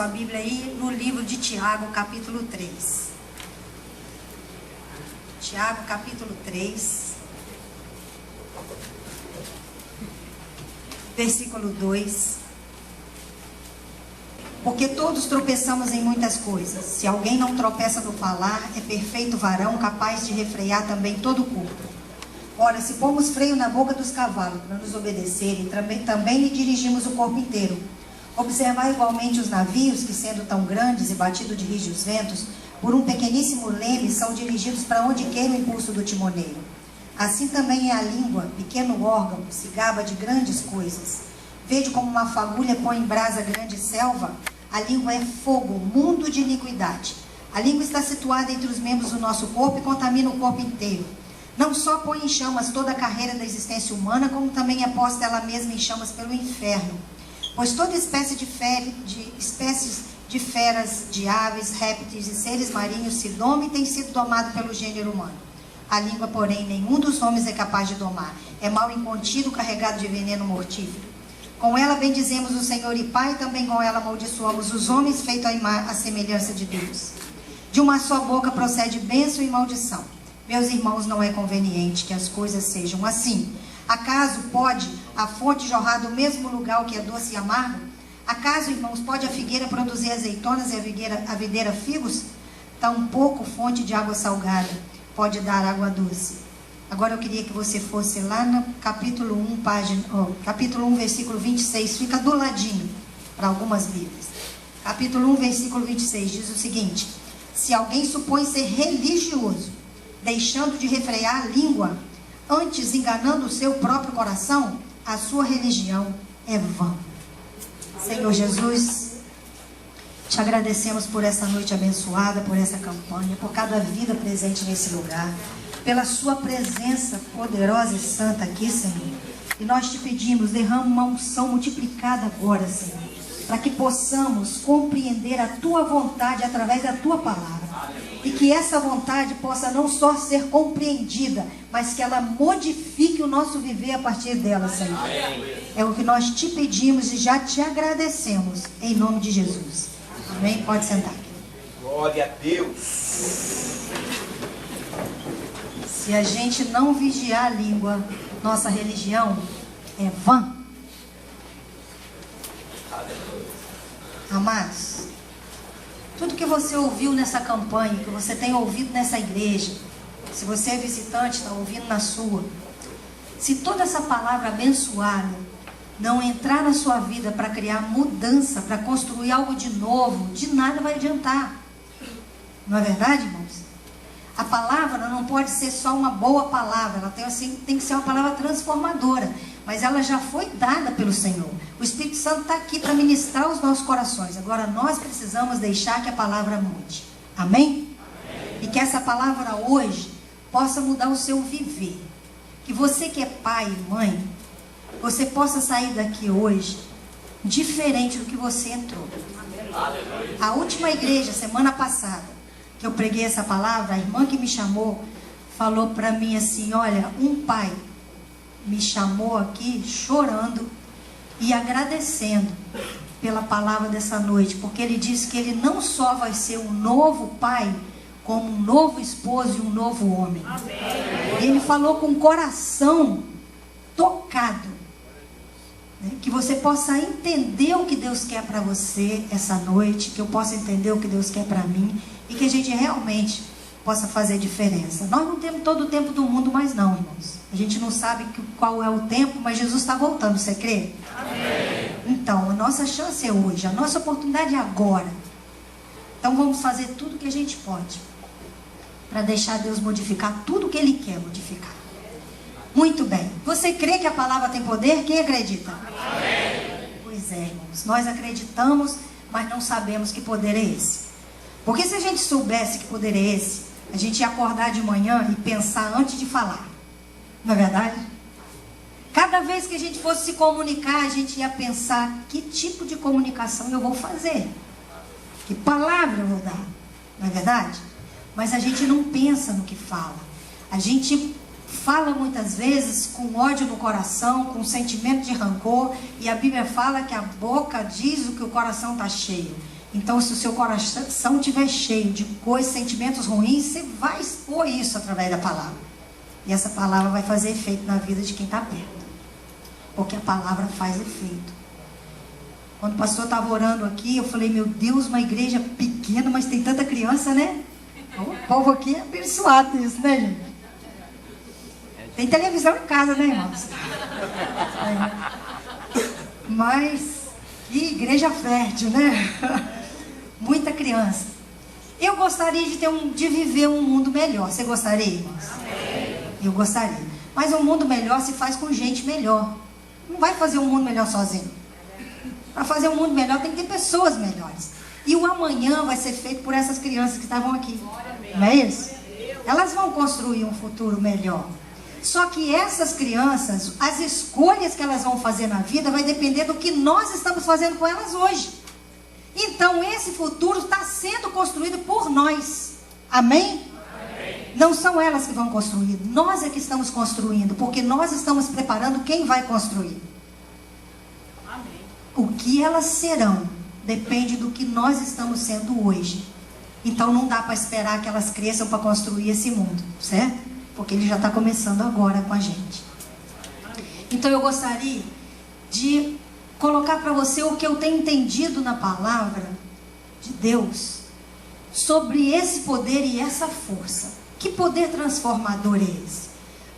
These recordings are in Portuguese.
sua Bíblia aí no livro de Tiago, capítulo 3. Tiago, capítulo 3, versículo 2. Porque todos tropeçamos em muitas coisas. Se alguém não tropeça no falar, é perfeito varão, capaz de refrear também todo o corpo. Ora, se pomos freio na boca dos cavalos para nos obedecerem, também lhe dirigimos o corpo inteiro. Observar igualmente os navios, que sendo tão grandes e batidos de rígidos ventos, por um pequeníssimo leme, são dirigidos para onde quer o impulso do timoneiro. Assim também é a língua, pequeno órgão, se gaba de grandes coisas. Vede como uma fagulha põe em brasa grande selva. A língua é fogo, mundo de iniquidade. A língua está situada entre os membros do nosso corpo e contamina o corpo inteiro. Não só põe em chamas toda a carreira da existência humana, como também é posta ela mesma em chamas pelo inferno. Pois toda espécie espécies de feras, de aves, répteis e seres marinhos se doma e tem sido domado pelo gênero humano. A língua, porém, nenhum dos homens é capaz de domar. É mal incontido, carregado de veneno mortífero. Com ela bendizemos o Senhor e Pai, também com ela amaldiçoamos os homens, feito à semelhança de Deus. De uma só boca procede bênção e maldição. Meus irmãos, não é conveniente que as coisas sejam assim. Acaso pode a fonte jorrar do mesmo lugar o que é doce e amargo? Acaso, irmãos, pode a figueira produzir azeitonas e a videira figos? Tampouco fonte de água salgada pode dar água doce. Agora eu queria que você fosse lá no capítulo 1, versículo 26. Fica do ladinho para algumas Bíblias. Capítulo 1, versículo 26 diz o seguinte: se alguém supõe ser religioso, deixando de refrear a língua, antes enganando o seu próprio coração, a sua religião é vã. Senhor Jesus, te agradecemos por essa noite abençoada, por essa campanha, por cada vida presente nesse lugar, pela sua presença poderosa e santa aqui, Senhor. E nós te pedimos, derrama uma unção multiplicada agora, Senhor, para que possamos compreender a tua vontade através da tua palavra. E que essa vontade possa não só ser compreendida, mas que ela modifique o nosso viver a partir dela, Senhor. É o que nós te pedimos e já te agradecemos, em nome de Jesus. Amém? Pode sentar. Glória a Deus. Se a gente não vigiar a língua, nossa religião é vã. Amados, tudo que você ouviu nessa campanha, que você tem ouvido nessa igreja, se você é visitante, está ouvindo na sua, se toda essa palavra abençoada não entrar na sua vida para criar mudança, para construir algo de novo, de nada vai adiantar. Não é verdade, irmãos? A palavra não pode ser só uma boa palavra, ela tem que ser uma palavra transformadora, mas ela já foi dada pelo Senhor. O Espírito Santo está aqui para ministrar os nossos corações. Agora nós precisamos deixar que a palavra mude. Amém? Amém. E que essa palavra hoje possa mudar o seu viver. Que você que é pai e mãe, você possa sair daqui hoje diferente do que você entrou. Amém. A última igreja, semana passada, que eu preguei essa palavra, a irmã que me chamou, falou para mim assim, olha, um pai me chamou aqui chorando e agradecendo pela palavra dessa noite, porque ele disse que ele não só vai ser um novo pai, como um novo esposo e um novo homem. Amém. Ele falou com o coração tocado, né? Que você possa entender o que Deus quer para você essa noite, que eu possa entender o que Deus quer para mim, e que a gente realmente possa fazer diferença. Nós não temos todo o tempo do mundo mais não, irmãos. A gente não sabe qual é o tempo, mas Jesus está voltando, você crê? Amém. Então, a nossa chance é hoje, a nossa oportunidade é agora. Então vamos fazer tudo o que a gente pode para deixar Deus modificar tudo o que Ele quer modificar. Muito bem. Você crê que a palavra tem poder? Quem acredita? Amém. Pois é, irmãos. Nós acreditamos, mas não sabemos que poder é esse. Porque se a gente soubesse que poder é esse, a gente ia acordar de manhã e pensar antes de falar. Não é verdade? Cada vez que a gente fosse se comunicar, a gente ia pensar que tipo de comunicação eu vou fazer. Que palavra eu vou dar. Não é verdade? Mas a gente não pensa no que fala. A gente fala muitas vezes com ódio no coração, com sentimento de rancor. E a Bíblia fala que a boca diz o que o coração está cheio. Então, se o seu coração estiver cheio de coisas, sentimentos ruins, você vai expor isso através da palavra. E essa palavra vai fazer efeito na vida de quem está perto. Porque a palavra faz efeito. Quando o pastor estava orando aqui, eu falei, meu Deus, uma igreja pequena, mas tem tanta criança, né? O povo aqui é abençoado nisso, né, gente? Tem televisão em casa, né, irmãos? Mas, que igreja fértil, né? Muita criança. Eu gostaria de viver um mundo melhor. Você gostaria, irmãos? Amém. Eu gostaria. Mas um mundo melhor se faz com gente melhor. Não vai fazer um mundo melhor sozinho. Para fazer um mundo melhor tem que ter pessoas melhores. E o amanhã vai ser feito por essas crianças que estavam aqui. Não é isso? Elas vão construir um futuro melhor. Só que essas crianças, as escolhas que elas vão fazer na vida vai depender do que nós estamos fazendo com elas hoje. Então esse futuro está sendo construído por nós. Amém? Amém? Não são elas que vão construir. Nós é que estamos construindo. Porque nós estamos preparando quem vai construir. Amém. O que elas serão depende do que nós estamos sendo hoje. Então não dá para esperar que elas cresçam para construir esse mundo. Certo? Porque ele já está começando agora com a gente. Então eu gostaria de colocar para você o que eu tenho entendido na palavra de Deus sobre esse poder e essa força. Que poder transformador é esse?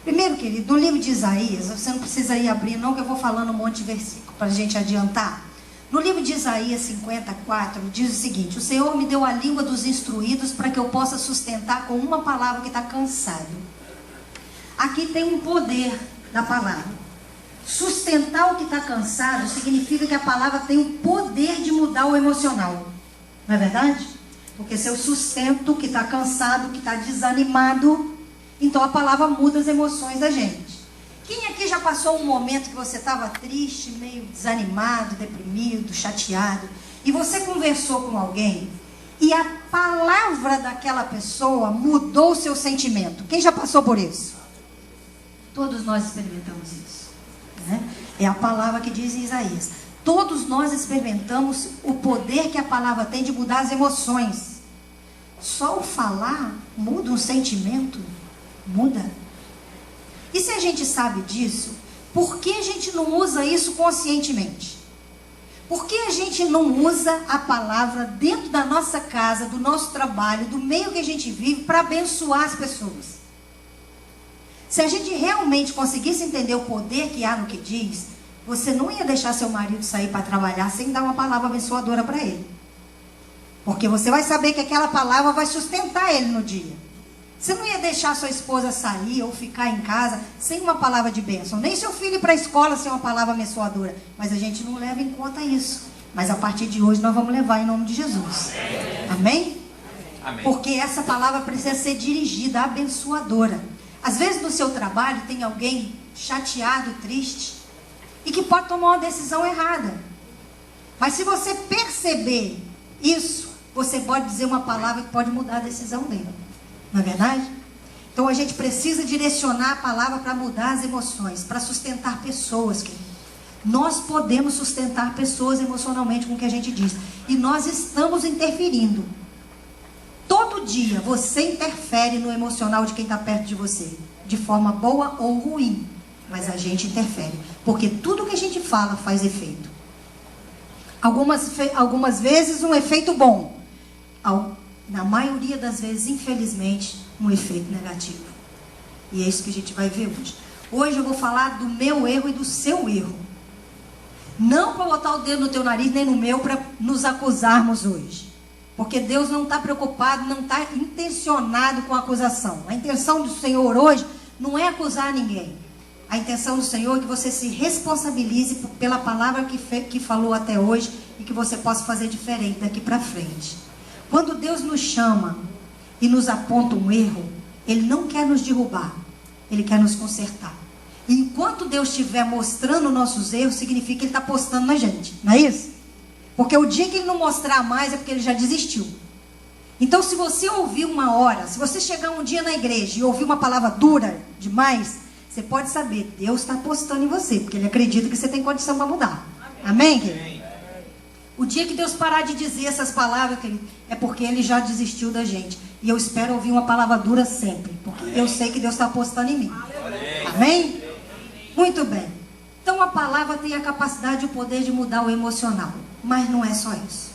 Primeiro, querido, no livro de Isaías, você não precisa ir abrir não, que eu vou falando um monte de versículo para a gente adiantar. No livro de Isaías 54, diz o seguinte: o Senhor me deu a língua dos instruídos para que eu possa sustentar com uma palavra que está cansado. Aqui tem um poder da palavra. Sustentar o que está cansado significa que a palavra tem o poder de mudar o emocional. Não é verdade? Porque se eu sustento o que está cansado, o que está desanimado, então a palavra muda as emoções da gente. Quem aqui já passou um momento que você estava triste, meio desanimado, deprimido, chateado, e você conversou com alguém e a palavra daquela pessoa mudou o seu sentimento? Quem já passou por isso? Todos nós experimentamos isso. É a palavra que diz em Isaías. Todos nós experimentamos o poder que a palavra tem de mudar as emoções. Só o falar muda um sentimento? Muda. E se a gente sabe disso, por que a gente não usa isso conscientemente? Por que a gente não usa a palavra dentro da nossa casa, do nosso trabalho, do meio que a gente vive, para abençoar as pessoas? Se a gente realmente conseguisse entender o poder que há no que diz, você não ia deixar seu marido sair para trabalhar sem dar uma palavra abençoadora para ele. Porque você vai saber que aquela palavra vai sustentar ele no dia. Você não ia deixar sua esposa sair ou ficar em casa sem uma palavra de bênção. Nem seu filho ir para a escola sem uma palavra abençoadora. Mas a gente não leva em conta isso. Mas a partir de hoje nós vamos levar em nome de Jesus. Amém? Amém. Porque essa palavra precisa ser dirigida, abençoadora. Às vezes no seu trabalho tem alguém chateado, triste, e que pode tomar uma decisão errada. Mas se você perceber isso, você pode dizer uma palavra que pode mudar a decisão dele. Não é verdade? Então a gente precisa direcionar a palavra para mudar as emoções, para sustentar pessoas, querido. Nós podemos sustentar pessoas emocionalmente com o que a gente diz. E nós estamos interferindo. Todo dia você interfere no emocional de quem está perto de você. De forma boa ou ruim. Mas a gente interfere. Porque tudo que a gente fala faz efeito. Algumas vezes um efeito bom. Na maioria das vezes, infelizmente, um efeito negativo. E é isso que a gente vai ver hoje. Hoje eu vou falar do meu erro e do seu erro. Não para botar o dedo no teu nariz, nem no meu, para nos acusarmos hoje. Porque Deus não está preocupado, não está intencionado com a acusação. A intenção do Senhor hoje não é acusar ninguém. A intenção do Senhor é que você se responsabilize pela palavra que falou até hoje e que você possa fazer diferente daqui para frente. Quando Deus nos chama e nos aponta um erro, Ele não quer nos derrubar, Ele quer nos consertar. E enquanto Deus estiver mostrando nossos erros, significa que Ele está apostando na gente, não é isso? Porque o dia que Ele não mostrar mais é porque Ele já desistiu. Então se você ouvir uma hora, se você chegar um dia na igreja e ouvir uma palavra dura demais, você pode saber, Deus está apostando em você, porque Ele acredita que você tem condição para mudar. Amém, querido? O dia que Deus parar de dizer essas palavras, querido, é porque Ele já desistiu da gente. E eu espero ouvir uma palavra dura sempre, porque eu sei que Deus está apostando em mim. Amém? Muito bem. Então a palavra tem a capacidade e o poder de mudar o emocional. Mas não é só isso.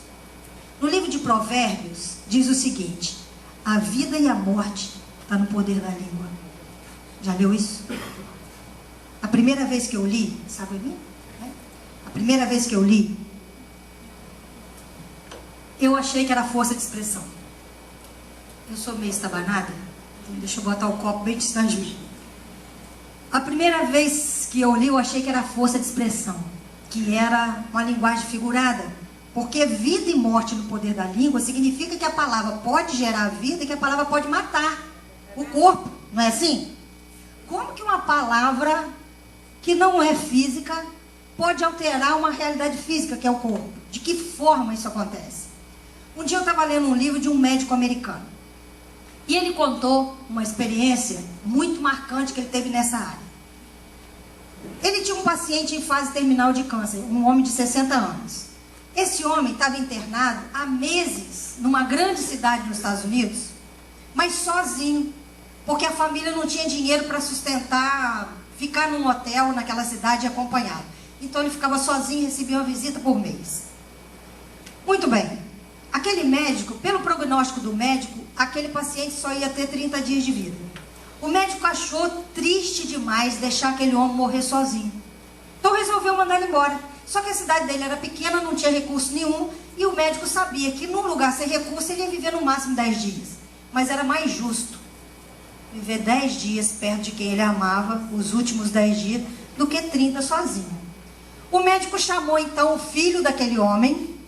No livro de Provérbios, diz o seguinte: a vida e a morte estão no poder da língua. Já leu isso? A primeira vez que eu li, sabe mim? A primeira vez que eu li, eu achei que era força de expressão. Eu sou meio estabanada, então deixa eu botar o copo bem distante de mim. A primeira vez que eu li, eu achei que era força de expressão, que era uma linguagem figurada. Porque vida e morte no poder da língua significa que a palavra pode gerar vida e que a palavra pode matar o corpo, não é assim? Como que uma palavra que não é física pode alterar uma realidade física, que é o corpo? De que forma isso acontece? Um dia eu estava lendo um livro de um médico americano. E ele contou uma experiência muito marcante que ele teve nessa área. Ele tinha um paciente em fase terminal de câncer, um homem de 60 anos. Esse homem estava internado há meses numa grande cidade nos Estados Unidos, mas sozinho, porque a família não tinha dinheiro para sustentar, ficar num hotel naquela cidade acompanhado. Então ele ficava sozinho e recebia uma visita por mês. Muito bem. Aquele médico, pelo prognóstico do médico, aquele paciente só ia ter 30 dias de vida. O médico achou triste demais deixar aquele homem morrer sozinho. Então resolveu mandar ele embora. Só que a cidade dele era pequena, não tinha recurso nenhum, e o médico sabia que num lugar sem recurso ele ia viver no máximo 10 dias. Mas era mais justo viver 10 dias perto de quem ele amava, os últimos 10 dias, do que 30 sozinho. O médico chamou então o filho daquele homem,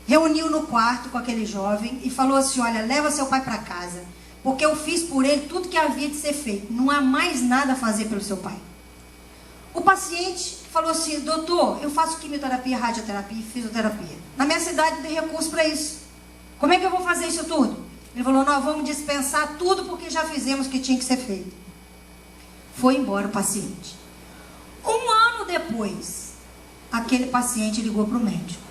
reuniu no quarto com aquele jovem e falou assim: olha, leva seu pai para casa, porque eu fiz por ele tudo que havia de ser feito, não há mais nada a fazer pelo seu pai. O paciente falou assim: doutor, eu faço quimioterapia, radioterapia e fisioterapia. Na minha cidade não tem recurso para isso. Como é que eu vou fazer isso tudo? Ele falou: nós vamos dispensar tudo porque já fizemos o que tinha que ser feito. Foi embora o paciente. Um ano depois, aquele paciente ligou para o médico: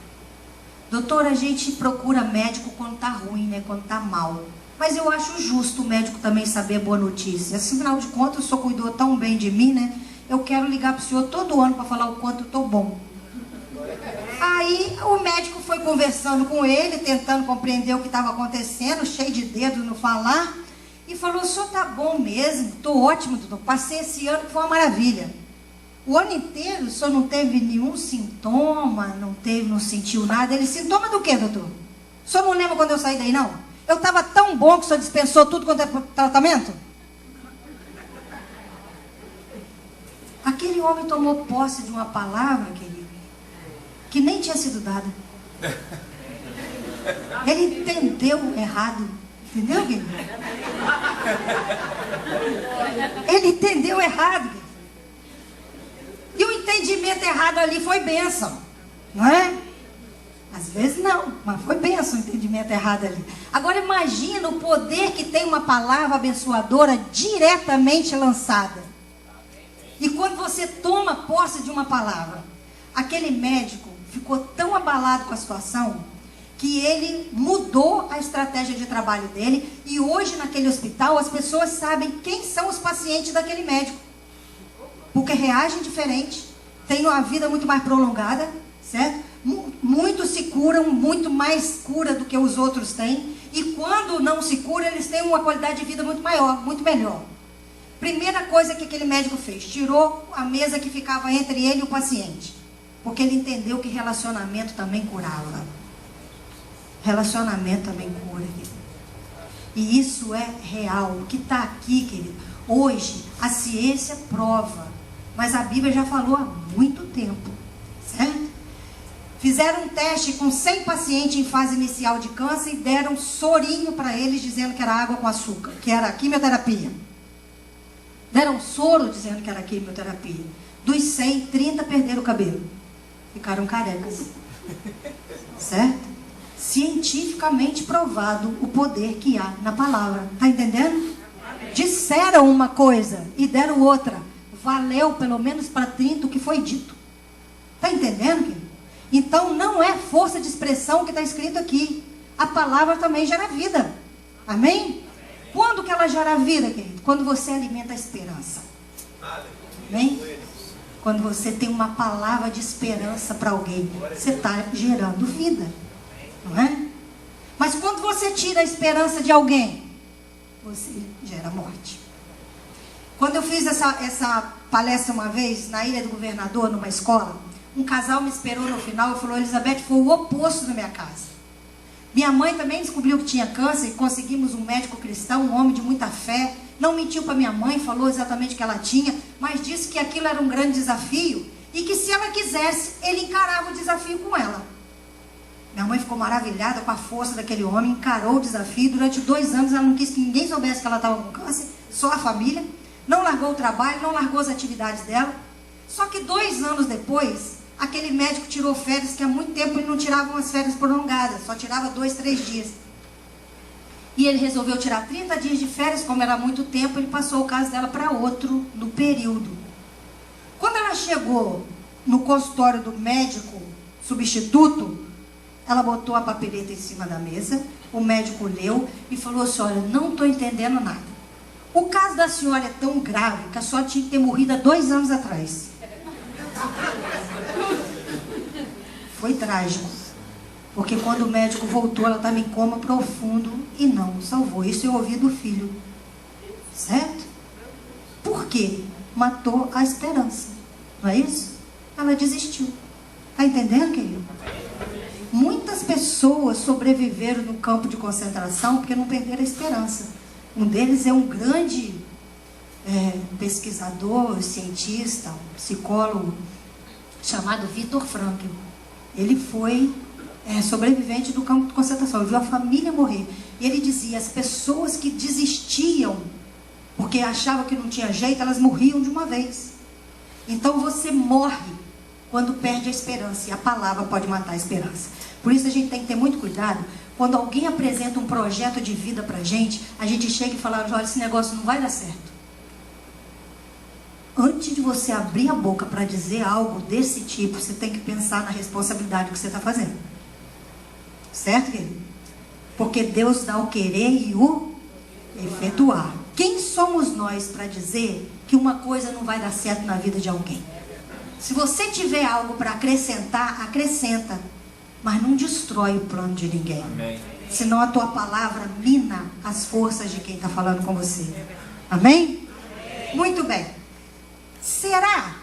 doutor, a gente procura médico quando está ruim, né? Quando está mal. Mas eu acho justo o médico também saber a boa notícia. Afinal de contas, o senhor cuidou tão bem de mim, né? Eu quero ligar para o senhor todo ano para falar o quanto eu estou bom. Aí o médico foi conversando com ele, tentando compreender o que estava acontecendo, cheio de dedos no falar, e falou: o senhor está bom mesmo, estou ótimo, doutor. Passei esse ano que foi uma maravilha. O ano inteiro o senhor não teve nenhum sintoma, não sentiu nada. Ele: sintoma do quê, doutor? O senhor não lembra quando eu saí daí, não? Eu estava tão bom que o senhor dispensou tudo quanto é tratamento? Aquele homem tomou posse de uma palavra, querido, que nem tinha sido dada. Ele entendeu errado. Entendeu, querido? Ele entendeu errado, querido. E o entendimento errado ali foi bênção, não é? Às vezes não, mas foi bênção o entendimento errado ali. Agora imagina o poder que tem uma palavra abençoadora diretamente lançada. E quando você toma posse de uma palavra, aquele médico ficou tão abalado com a situação que ele mudou a estratégia de trabalho dele, e hoje naquele hospital as pessoas sabem quem são os pacientes daquele médico, porque reagem diferente, têm uma vida muito mais prolongada, certo? Muitos se curam, muito mais cura do que os outros têm, e quando não se cura, eles têm uma qualidade de vida muito maior, muito melhor. Primeira coisa que aquele médico fez: tirou a mesa que ficava entre ele e o paciente, porque ele entendeu que relacionamento também curava. Relacionamento também cura, querido. E isso é real. O que está aqui, querido, hoje a ciência prova, mas a Bíblia já falou há muito tempo, certo? Fizeram um teste com 100 pacientes em fase inicial de câncer e deram sorinho para eles, dizendo que era água com açúcar, que era quimioterapia. Deram soro dizendo que era quimioterapia. Dos 100, 30 perderam o cabelo. Ficaram carecas. Certo? Cientificamente provado o poder que há na palavra. Está entendendo? Disseram uma coisa e deram outra. Valeu pelo menos para 30 o que foi dito. Está entendendo, querido? Então não é força de expressão que está escrito aqui. A palavra também gera vida. Amém? Quando que ela gera vida, querido? Quando você alimenta a esperança. Amém? Quando você tem uma palavra de esperança para alguém, você está gerando vida. Não é? Mas quando você tira a esperança de alguém, você gera morte. Quando eu fiz essa palestra uma vez, na Ilha do Governador, numa escola, um casal me esperou no final e falou: Elizabeth, foi o oposto da minha casa. Minha mãe também descobriu que tinha câncer e conseguimos um médico cristão, um homem de muita fé. Não mentiu para minha mãe, falou exatamente o que ela tinha, mas disse que aquilo era um grande desafio e que se ela quisesse, ele encarava o desafio com ela. Minha mãe ficou maravilhada com a força daquele homem, encarou o desafio. Durante 2 anos ela não quis que ninguém soubesse que ela estava com câncer, só a família. Não largou o trabalho, não largou as atividades dela. Só que 2 anos depois, aquele médico tirou férias, que há muito tempo ele não tirava umas férias prolongadas, só tirava 2, 3 dias. E ele resolveu tirar 30 dias de férias, como era muito tempo, ele passou o caso dela para outro no período. Quando ela chegou no consultório do médico substituto, ela botou a papeleta em cima da mesa, o médico leu e falou assim: olha, não estou entendendo nada. O caso da senhora é tão grave que a senhora tinha que ter morrido há 2 anos atrás. Foi trágico, porque quando o médico voltou, ela estava em coma profundo e não salvou. Isso eu ouvi do filho. Certo? Por quê? Matou a esperança. Não é isso? Ela desistiu. Está entendendo, querido? Muitas pessoas sobreviveram no campo de concentração porque não perderam a esperança. Um deles é um grande pesquisador, cientista, psicólogo, chamado Viktor Frankl. Ele foi sobrevivente do campo de concentração. Ele viu a família morrer. E ele dizia: as pessoas que desistiam porque achavam que não tinha jeito, elas morriam de uma vez. Então você morre quando perde a esperança. E a palavra pode matar a esperança. Por isso a gente tem que ter muito cuidado. Quando alguém apresenta um projeto de vida pra gente, a gente chega e fala: olha, esse negócio não vai dar certo. Antes de você abrir a boca para dizer algo desse tipo, você tem que pensar na responsabilidade que você está fazendo. Certo, querido? Porque Deus dá o querer e o efetuar. Quem somos nós para dizer que uma coisa não vai dar certo na vida de alguém? Se você tiver algo para acrescentar, acrescenta. Mas não destrói o plano de ninguém. Amém. Senão a tua palavra mina as forças de quem está falando com você. Amém? Amém? Muito bem. Será?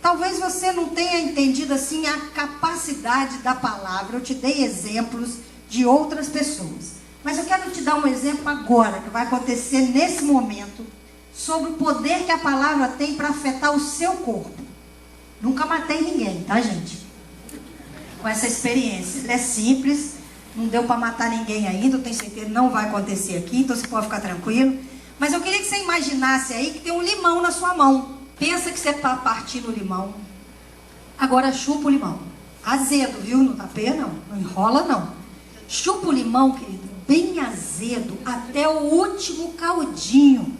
Talvez você não tenha entendido assim a capacidade da palavra. Eu te dei exemplos de outras pessoas. Mas eu quero te dar um exemplo agora, que vai acontecer nesse momento, sobre o poder que a palavra tem para afetar o seu corpo. Nunca matei ninguém, tá, gente? Com essa experiência. Ela é simples, não deu para matar ninguém ainda, eu tenho certeza que não vai acontecer aqui, então você pode ficar tranquilo. Mas eu queria que você imaginasse aí que tem um limão na sua mão. Pensa que você está partindo o limão. Agora chupa o limão. Azedo, viu? Não tá pé, não. Não enrola, não. Chupa o limão, querido, bem azedo, até o último caldinho.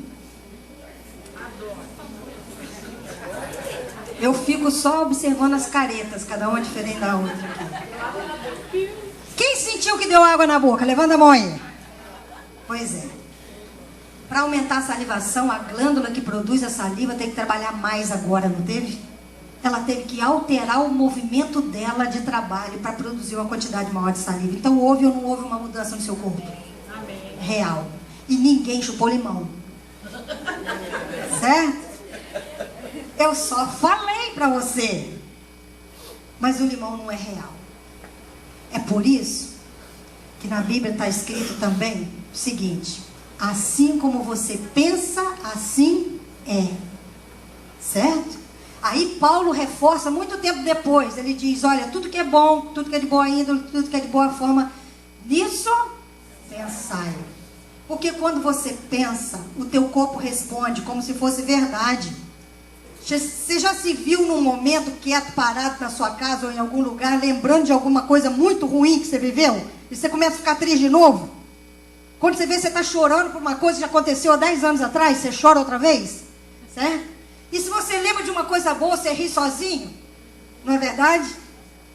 Eu fico só observando as caretas, cada uma diferente da outra aqui. Quem sentiu que deu água na boca? Levanta a mão aí. Pois é. Para aumentar a salivação, a glândula que produz a saliva tem que trabalhar mais agora, não teve? Ela teve que alterar o movimento dela de trabalho para produzir uma quantidade maior de saliva. Então houve ou não houve uma mudança no seu corpo? Amém. Real. E ninguém chupou limão. Certo? Eu só falei para você. Mas o limão não é real. É por isso que na Bíblia está escrito também o seguinte: assim como você pensa, assim é. Certo? Aí Paulo reforça muito tempo depois. Ele diz: olha, tudo que é bom, tudo que é de boa índole, tudo que é de boa forma, nisso pensai. Porque quando você pensa, o teu corpo responde como se fosse verdade. Você já se viu num momento quieto, parado na sua casa ou em algum lugar, lembrando de alguma coisa muito ruim que você viveu? E você começa a ficar triste de novo? Quando você vê que você está chorando por uma coisa que já aconteceu há 10 anos atrás, você chora outra vez? Certo? E se você lembra de uma coisa boa, você ri sozinho? Não é verdade?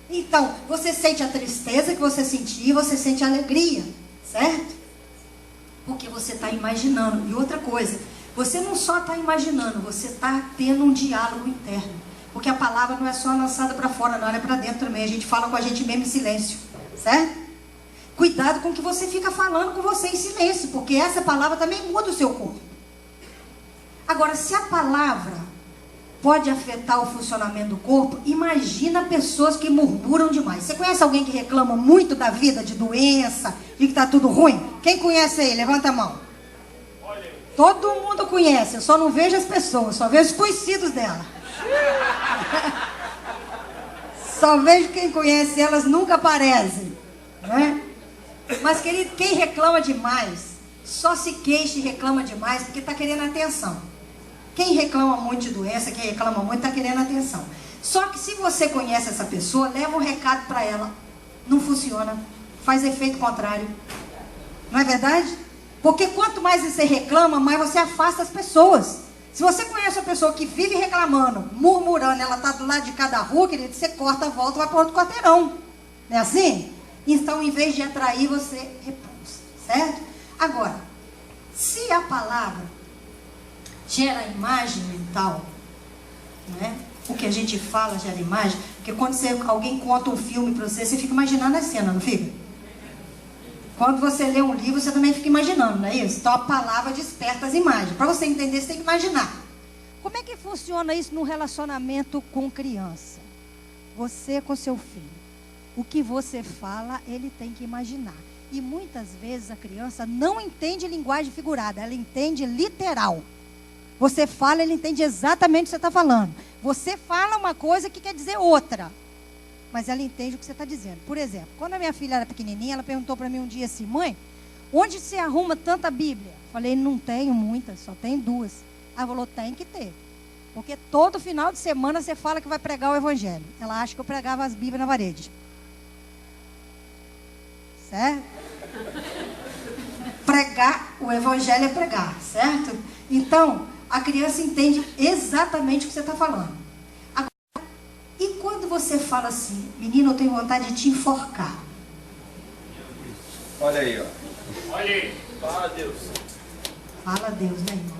Então, você sente a tristeza que você sentia, você sente a alegria, certo? Porque você está imaginando. E outra coisa, você não só está imaginando, você está tendo um diálogo interno. Porque a palavra não é só lançada para fora, não, ela é para dentro também. A gente fala com a gente mesmo em silêncio, certo? Cuidado com o que você fica falando com você em silêncio, porque essa palavra também muda o seu corpo. Agora, se a palavra pode afetar o funcionamento do corpo, imagina pessoas que murmuram demais. Você conhece alguém que reclama muito da vida, de doença, e que está tudo ruim? Quem conhece aí? Levanta a mão. Todo mundo conhece, eu só não vejo as pessoas, só vejo os conhecidos dela. Só vejo quem conhece elas, nunca aparecem, né? Mas, querido, quem reclama demais, só se queixa e reclama demais porque está querendo atenção. Quem reclama muito de doença, quem reclama muito, está querendo atenção. Só que se você conhece essa pessoa, leva um recado para ela. Não funciona, faz efeito contrário. Não é verdade? Porque quanto mais você reclama, mais você afasta as pessoas. Se você conhece uma pessoa que vive reclamando, murmurando, ela está do lado de cada rua, querido, você corta a volta e vai para outro quarteirão. Não é assim? Então, em vez de atrair, você repulsa, certo? Agora, se a palavra gera imagem mental, né? O que a gente fala gera imagem, porque quando alguém conta um filme para você, você fica imaginando a cena, não fica? Quando você lê um livro, você também fica imaginando, não é isso? Então a palavra desperta as imagens. Para você entender, você tem que imaginar. Como é que funciona isso no relacionamento com criança? Você com seu filho. O que você fala, ele tem que imaginar. E muitas vezes a criança não entende linguagem figurada, ela entende literal. Você fala, ele entende exatamente o que você está falando. Você fala uma coisa que quer dizer outra. Mas ela entende o que você está dizendo. Por exemplo, quando a minha filha era pequenininha, ela perguntou para mim um dia assim: mãe, onde você arruma tanta Bíblia? Falei, não tenho muitas, só tenho 2. Ela falou, tem que ter. Porque todo final de semana você fala que vai pregar o Evangelho. Ela acha que eu pregava as Bíblias na parede. Certo? Pregar, o Evangelho é pregar, certo? Então, a criança entende exatamente o que você está falando. E quando você fala assim, menino, eu tenho vontade de te enforcar. Olha aí, ó. Olha aí. Fala a Deus. Fala a Deus, né, irmão?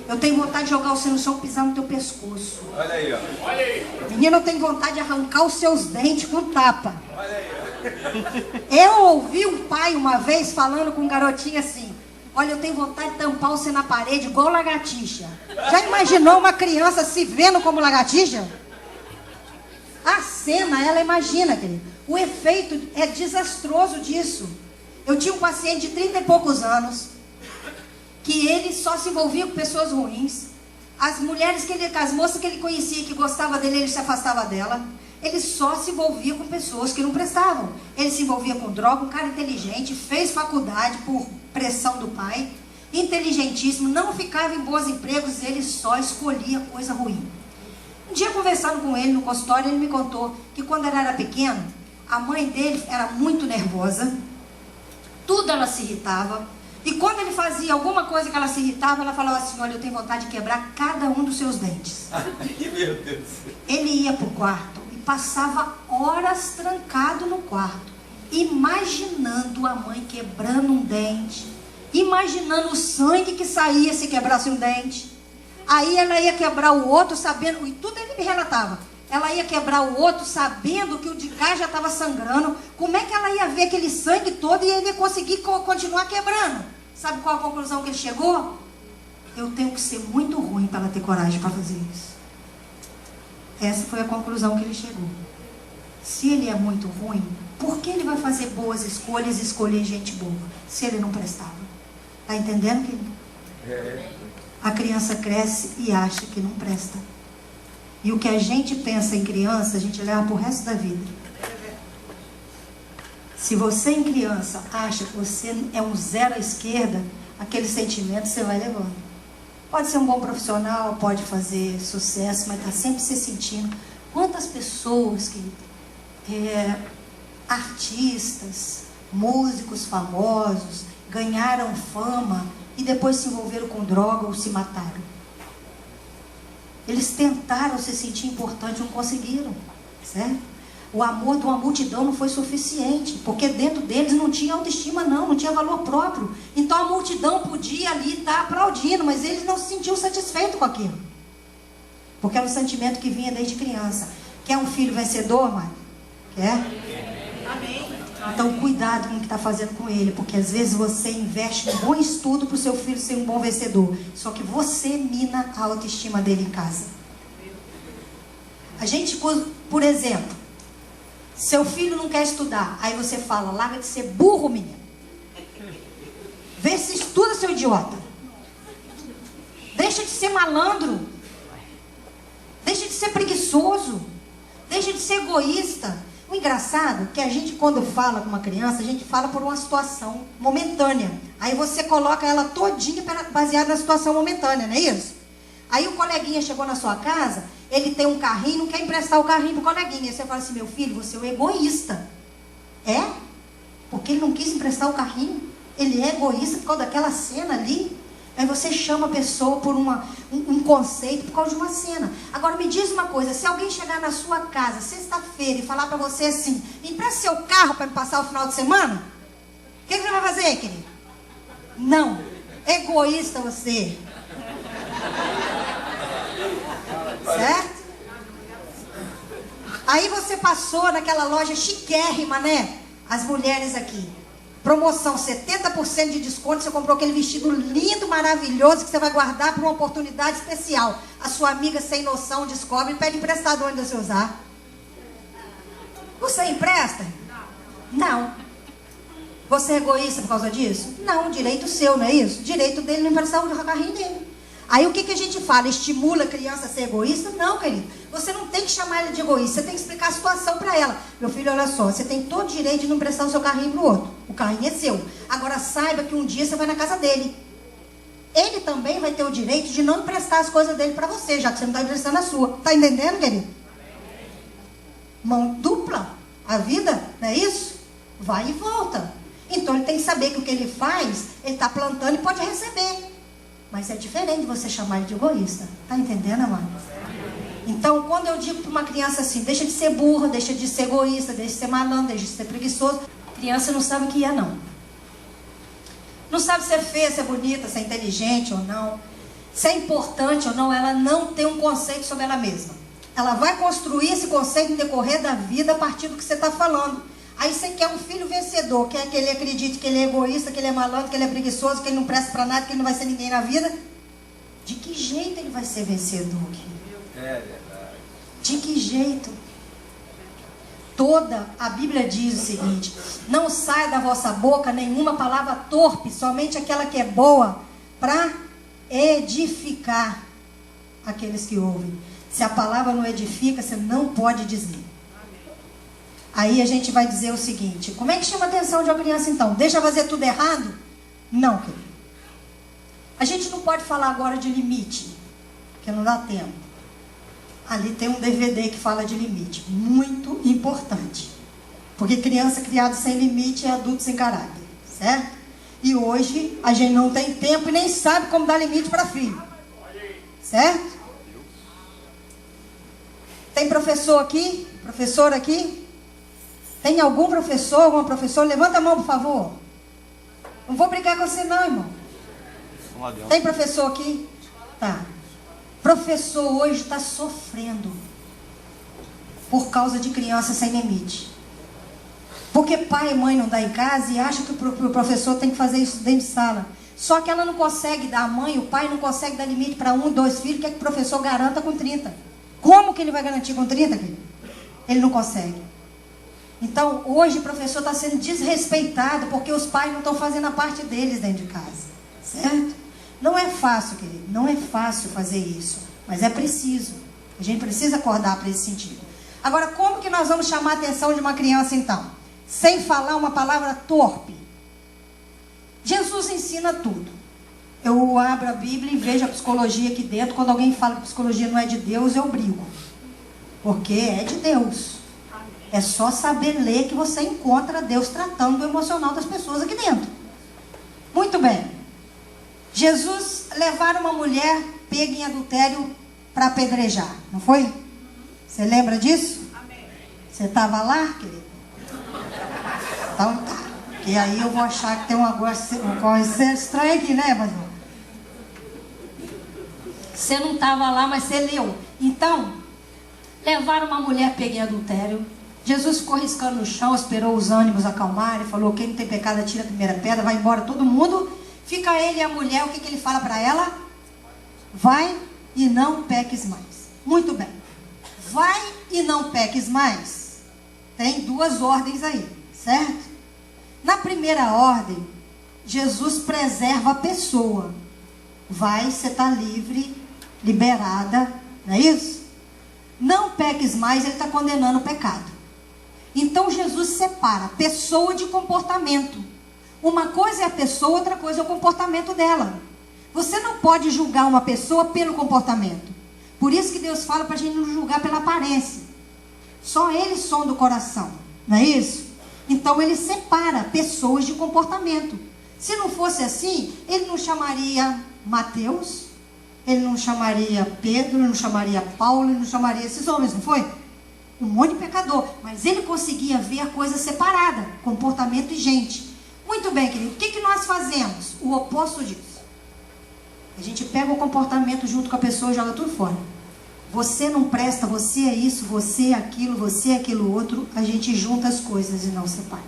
Eu tenho vontade de jogar você no chão e pisar no teu pescoço. Olha aí, ó. Olha aí. Menino, eu tenho vontade de arrancar os seus dentes com tapa. Olha aí, ó. Eu ouvi um pai uma vez falando com um garotinho assim: olha, eu tenho vontade de tampar você na parede igual lagartixa. Já imaginou uma criança se vendo como lagartixa? A cena, ela imagina, querido. O efeito é desastroso disso. Eu tinha um paciente de 30 e poucos anos, que ele só se envolvia com pessoas ruins. As mulheres as moças que ele conhecia, que gostava dele, ele se afastava dela. Ele só se envolvia com pessoas que não prestavam. Ele se envolvia com droga, um cara inteligente, fez faculdade por pressão do pai, inteligentíssimo, não ficava em bons empregos, ele só escolhia coisa ruim. Um dia, conversando com ele no consultório, ele me contou que quando ele era pequeno, a mãe dele era muito nervosa, tudo ela se irritava, e quando ele fazia alguma coisa que ela se irritava, ela falava assim: olha, eu tenho vontade de quebrar cada um dos seus dentes. Meu Deus. Ele ia para o quarto e passava horas trancado no quarto, imaginando a mãe quebrando um dente, imaginando o sangue que saía se quebrasse um dente. Aí ela ia quebrar o outro sabendo, e tudo ele me relatava, ela ia quebrar o outro sabendo que o de cá já estava sangrando. Como é que ela ia ver aquele sangue todo e ele ia conseguir continuar quebrando? Sabe qual a conclusão que ele chegou? Eu tenho que ser muito ruim para ela ter coragem para fazer isso. Essa foi a conclusão que ele chegou. Se ele é muito ruim, por que ele vai fazer boas escolhas e escolher gente boa, se ele não prestava? Está entendendo, querido? A criança cresce e acha que não presta. E o que a gente pensa em criança, a gente leva para o resto da vida. Se você em criança acha que você é um zero à esquerda, aquele sentimento você vai levando. Pode ser um bom profissional, pode fazer sucesso, mas está sempre se sentindo. Quantas pessoas artistas, músicos famosos, ganharam fama e depois se envolveram com droga ou se mataram? Eles tentaram se sentir importante, não conseguiram, certo? O amor de uma multidão não foi suficiente, porque dentro deles não tinha autoestima não tinha valor próprio. Então a multidão podia ali estar aplaudindo, mas eles não se sentiam satisfeitos com aquilo. Porque era um sentimento que vinha desde criança. Quer um filho vencedor, mãe? Quer? Amém. Então cuidado com o que está fazendo com ele, porque às vezes você investe um bom estudo para o seu filho ser um bom vencedor, só que você mina a autoestima dele em casa. A gente, por exemplo, seu filho não quer estudar, aí você fala, larga de ser burro, menino. Vê se estuda, seu idiota. Deixa de ser malandro. Deixa de ser preguiçoso. Deixa de ser egoísta. O engraçado é que a gente, quando fala com uma criança, a gente fala por uma situação momentânea. Aí você coloca ela todinha baseada na situação momentânea, não é isso? Aí o coleguinha chegou na sua casa, ele tem um carrinho, não quer emprestar o carrinho pro coleguinha. Aí você fala assim, meu filho, você é um egoísta. É? Porque ele não quis emprestar o carrinho. Ele é egoísta por causa daquela cena ali. Aí você chama a pessoa por um conceito, por causa de uma cena. Agora me diz uma coisa, se alguém chegar na sua casa, sexta-feira, e falar para você assim, empresta seu carro para me passar o final de semana? O que você vai fazer, querido? Não. Egoísta você. Certo? Aí você passou naquela loja chiquérrima, né? As mulheres aqui. Promoção, 70% de desconto, você comprou aquele vestido lindo, maravilhoso, que você vai guardar para uma oportunidade especial. A sua amiga sem noção descobre e pede emprestado onde você usar. Você empresta? Não. Você é egoísta por causa disso? Não, direito seu, não é isso? Direito dele não emprestar o carrinho dele. Aí o que a gente fala? Estimula a criança a ser egoísta? Não, querido. Você não tem que chamar ela de egoísta. Você tem que explicar a situação para ela. Meu filho, olha só. Você tem todo o direito de não emprestar o seu carrinho para o outro. O carrinho é seu. Agora saiba que um dia você vai na casa dele. Ele também vai ter o direito de não emprestar as coisas dele para você, já que você não está emprestando a sua. Está entendendo, querido? Mão dupla. A vida, não é isso? Vai e volta. Então ele tem que saber que o que ele faz, ele está plantando e pode receber. Mas é diferente você chamar ele de egoísta. Está entendendo, amado? Então, quando eu digo para uma criança assim, deixa de ser burra, deixa de ser egoísta, deixa de ser malandro, deixa de ser preguiçoso, a criança não sabe o que é, não. Não sabe se é feia, se é bonita, se é inteligente ou não, se é importante ou não, ela não tem um conceito sobre ela mesma. Ela vai construir esse conceito no decorrer da vida a partir do que você está falando. Aí você quer um filho vencedor, quer que ele acredite que ele é egoísta, que ele é malandro, que ele é preguiçoso, que ele não presta para nada, que ele não vai ser ninguém na vida. De que jeito ele vai ser vencedor? É verdade. De que jeito? A Bíblia diz o seguinte, não sai da vossa boca nenhuma palavra torpe, somente aquela que é boa para edificar aqueles que ouvem. Se a palavra não edifica, você não pode dizer. Aí a gente vai dizer o seguinte, como é que chama a atenção de uma criança então? Deixa fazer tudo errado? Não, querido. A gente não pode falar agora de limite, porque não dá tempo. Ali tem um DVD que fala de limite, muito importante. Porque criança criada sem limite é adulto sem caráter, certo? E hoje a gente não tem tempo e nem sabe como dar limite para filho, certo? Tem professor aqui? Professor aqui? Tem algum professor, alguma professora? Levanta a mão, por favor. Não vou brigar com você não, irmão. Tem professor aqui? Tá. Professor hoje está sofrendo por causa de criança sem limite. Porque pai e mãe não dão em casa e acha que o professor tem que fazer isso dentro de sala. Só que ela não consegue dar, a mãe, o pai não consegue dar limite para 1, 2 filhos, quer que o professor garanta com 30. Como que ele vai garantir com 30, querido? Ele não consegue. Então, hoje o professor está sendo desrespeitado porque os pais não estão fazendo a parte deles dentro de casa. Certo? Não é fácil, querido. Não é fácil fazer isso. Mas é preciso. A gente precisa acordar para esse sentido. Agora, como que nós vamos chamar a atenção de uma criança, então? Sem falar uma palavra torpe. Jesus ensina tudo. Eu abro a Bíblia e vejo a psicologia aqui dentro. Quando alguém fala que psicologia não é de Deus, eu brigo. Porque é de Deus. É só saber ler que você encontra Deus tratando do emocional das pessoas aqui dentro. Muito bem. Jesus levaram uma mulher pega em adultério para apedrejar, não foi? Você lembra disso? Amém. Você estava lá, querido? Então tá. Porque aí eu vou achar que tem uma coisa estranha aqui, né, mas você não estava lá, mas você leu. Então, levaram uma mulher pega em adultério. Jesus ficou riscando no chão, esperou os ânimos acalmarem, falou: quem não tem pecado atira a primeira pedra, vai embora todo mundo. Fica ele e a mulher, o que ele fala para ela? Vai e não peques mais. Muito bem. Vai e não peques mais. Tem duas ordens aí, certo? Na primeira ordem, Jesus preserva a pessoa. Vai, você está livre, liberada, não é isso? Não peques mais, ele está condenando o pecado. Então Jesus separa pessoa de comportamento. Uma coisa é a pessoa, outra coisa é o comportamento dela. Você não pode julgar uma pessoa pelo comportamento. Por isso que Deus fala para a gente não julgar pela aparência. Só Ele sonda o coração, não é isso? Então Ele separa pessoas de comportamento. Se não fosse assim, Ele não chamaria Mateus, Ele não chamaria Pedro, Ele não chamaria Paulo, Ele não chamaria esses homens, não foi? Um monte de pecador. Mas Ele conseguia ver a coisa separada, comportamento e gente. Muito bem, querido. O que nós fazemos? O oposto disso. A gente pega o comportamento junto com a pessoa e joga tudo fora. Você não presta, você é isso, você é aquilo outro. A gente junta as coisas e não separa.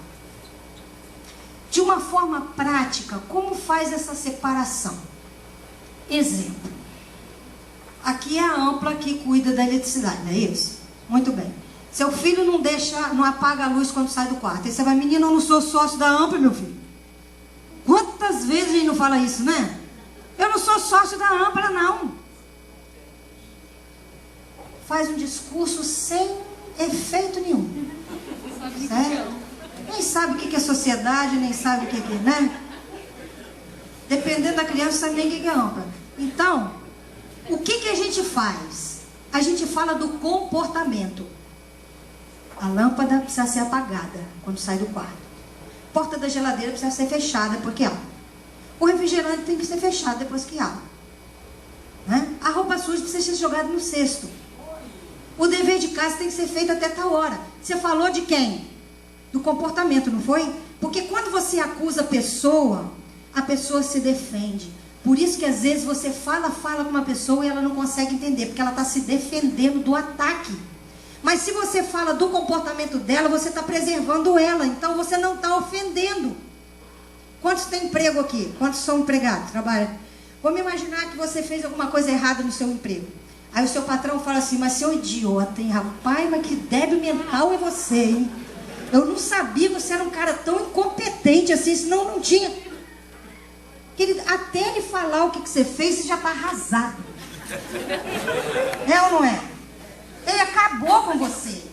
De uma forma prática, como faz essa separação? Exemplo. Aqui é a Ampla que cuida da eletricidade, não é isso? Muito bem. Seu filho não apaga a luz quando sai do quarto. Aí você vai: menino, eu não sou sócio da Ampla, meu filho. Quantas vezes a gente não fala isso, né? Eu não sou sócio da Ampla, não. Faz um discurso sem efeito nenhum. Sério? Nem sabe o que é sociedade, nem sabe o que é, né? Dependendo da criança, sabe nem o que é Ampla. Então, o que a gente faz? A gente fala do comportamento. A lâmpada precisa ser apagada quando sai do quarto. A porta da geladeira precisa ser fechada porque abre. O refrigerante tem que ser fechado depois que abre. Né? A roupa suja precisa ser jogada no cesto. O dever de casa tem que ser feito até tal hora. Você falou de quem? Do comportamento, não foi? Porque quando você acusa a pessoa se defende. Por isso que às vezes você fala com uma pessoa e ela não consegue entender, porque ela está se defendendo do ataque. Mas se você fala do comportamento dela, você está preservando ela, então você não está ofendendo. Quantos têm emprego aqui? Quantos são empregados? Trabalham? Vamos imaginar que você fez alguma coisa errada no seu emprego. Aí o seu patrão fala assim: mas seu idiota, hein? Rapaz, mas que débil mental é você, hein? Eu não sabia que você era um cara tão incompetente assim, senão não tinha. Até ele falar o que você fez, você já está arrasado. É ou não é? Ele acabou com você.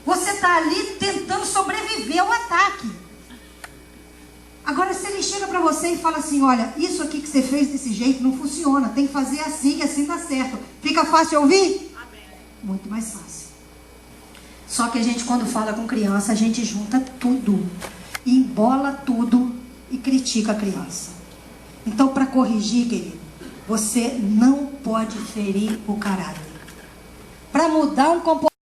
Você está ali tentando sobreviver ao ataque. Agora, se ele chega para você e fala assim: olha, isso aqui que você fez desse jeito não funciona, tem que fazer assim, que assim dá certo. Fica fácil ouvir? Amém. Muito mais fácil. Só que a gente, quando fala com criança, a gente junta tudo, embola tudo e critica a criança. Então, para corrigir, querido, você não pode ferir o caráter. Para mudar um comportamento